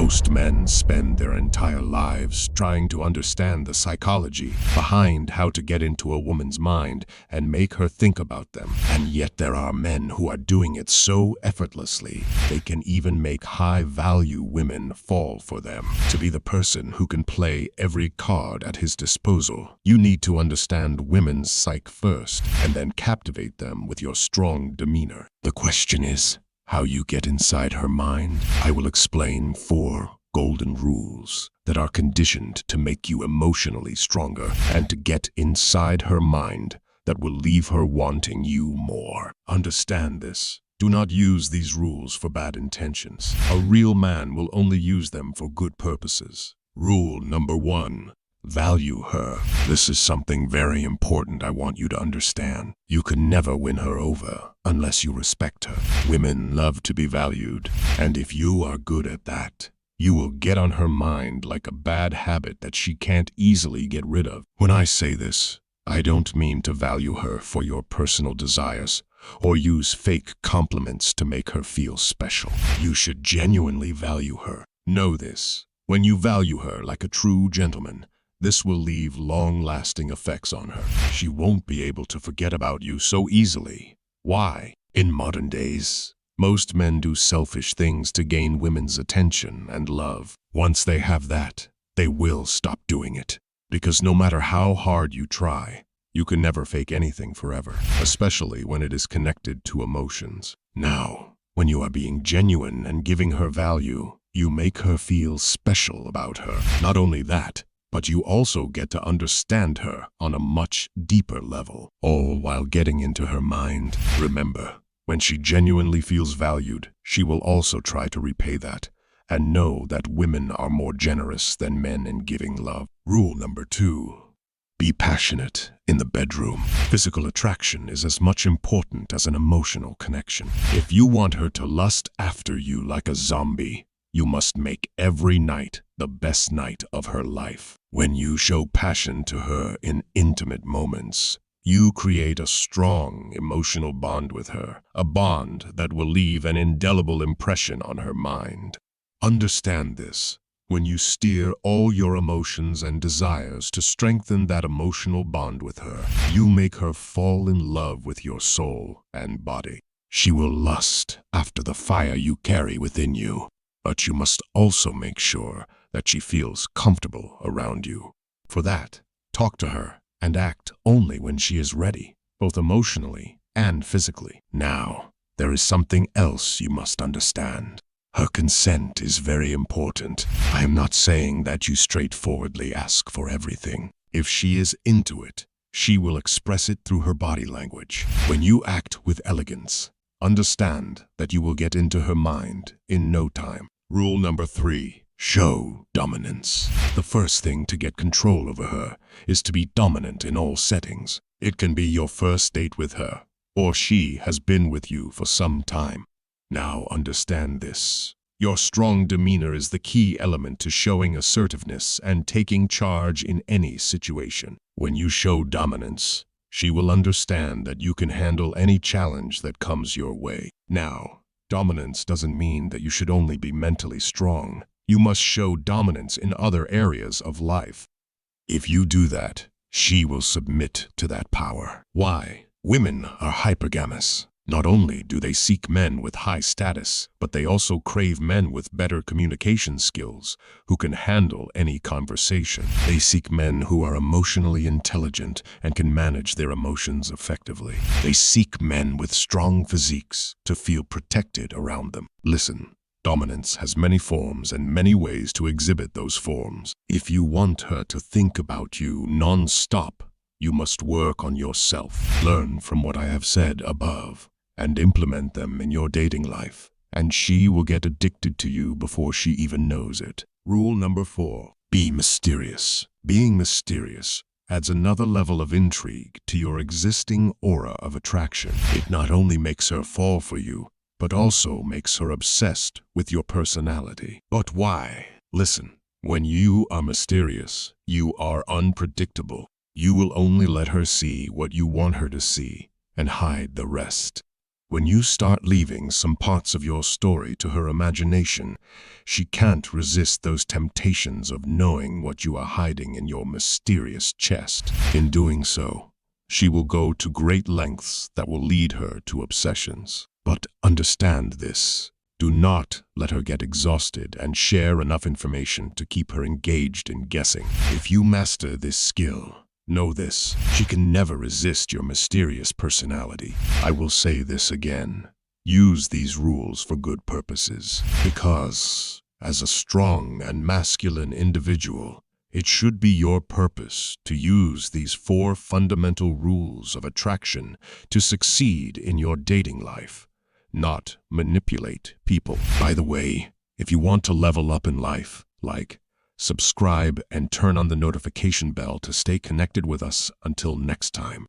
Most men spend their entire lives trying to understand the psychology behind how to get into a woman's mind and make her think about them. And yet there are men who are doing it so effortlessly, they can even make high-value women fall for them. To be the person who can play every card at his disposal, you need to understand women's psyche first and then captivate them with your strong demeanor. The question is, how you get inside her mind? I will explain 4 golden rules that are conditioned to make you emotionally stronger and to get inside her mind that will leave her wanting you more. Understand this. Do not use these rules for bad intentions. A real man will only use them for good purposes. Rule number 1. Value her. This is something very important I want you to understand. You can never win her over unless you respect her. Women love to be valued, and if you are good at that, you will get on her mind like a bad habit that she can't easily get rid of. When I say this, I don't mean to value her for your personal desires or use fake compliments to make her feel special. You should genuinely value her. Know this. When you value her like a true gentleman, this will leave long-lasting effects on her. She won't be able to forget about you so easily. Why? In modern days, most men do selfish things to gain women's attention and love. Once they have that, they will stop doing it. Because no matter how hard you try, you can never fake anything forever, especially when it is connected to emotions. Now, when you are being genuine and giving her value, you make her feel special about her. Not only that, but you also get to understand her on a much deeper level, all while getting into her mind. Remember, when she genuinely feels valued, she will also try to repay that, and know that women are more generous than men in giving love. Rule number 2. Be passionate in the bedroom. Physical attraction is as much important as an emotional connection. If you want her to lust after you like a zombie, you must make every night the best night of her life. When you show passion to her in intimate moments, you create a strong emotional bond with her, a bond that will leave an indelible impression on her mind. Understand this. When you steer all your emotions and desires to strengthen that emotional bond with her, you make her fall in love with your soul and body. She will lust after the fire you carry within you. But you must also make sure that she feels comfortable around you. For that, talk to her and act only when she is ready, both emotionally and physically. Now, there is something else you must understand. Her consent is very important. I am not saying that you straightforwardly ask for everything. If she is into it, she will express it through her body language. When you act with elegance, understand that you will get into her mind in no time. Rule number 3. Show dominance. The first thing to get control over her is to be dominant in all settings. It can be your first date with her, or she has been with you for some time. Now understand this. Your strong demeanor is the key element to showing assertiveness and taking charge in any situation. When you show dominance, she will understand that you can handle any challenge that comes your way. Now, dominance doesn't mean that you should only be mentally strong. You must show dominance in other areas of life. If you do that, she will submit to that power. Why? Women are hypergamous. Not only do they seek men with high status, but they also crave men with better communication skills, who can handle any conversation. They seek men who are emotionally intelligent and can manage their emotions effectively. They seek men with strong physiques to feel protected around them. Listen, dominance has many forms and many ways to exhibit those forms. If you want her to think about you non-stop, you must work on yourself. Learn from what I have said above and implement them in your dating life, and she will get addicted to you before she even knows it. Rule number 4. Be mysterious. Being mysterious adds another level of intrigue to your existing aura of attraction. It not only makes her fall for you, but also makes her obsessed with your personality. But why? Listen, when you are mysterious, you are unpredictable. You will only let her see what you want her to see and hide the rest. When you start leaving some parts of your story to her imagination, she can't resist those temptations of knowing what you are hiding in your mysterious chest. In doing so, she will go to great lengths that will lead her to obsessions. But understand this. Do not let her get exhausted and share enough information to keep her engaged in guessing. If you master this skill, know this: she can never resist your mysterious personality. I will say this again. Use these rules for good purposes, because, as a strong and masculine individual, it should be your purpose to use these 4 fundamental rules of attraction to succeed in your dating life, not manipulate people. By the way, if you want to level up in life, like, subscribe and turn on the notification bell to stay connected with us. Until next time.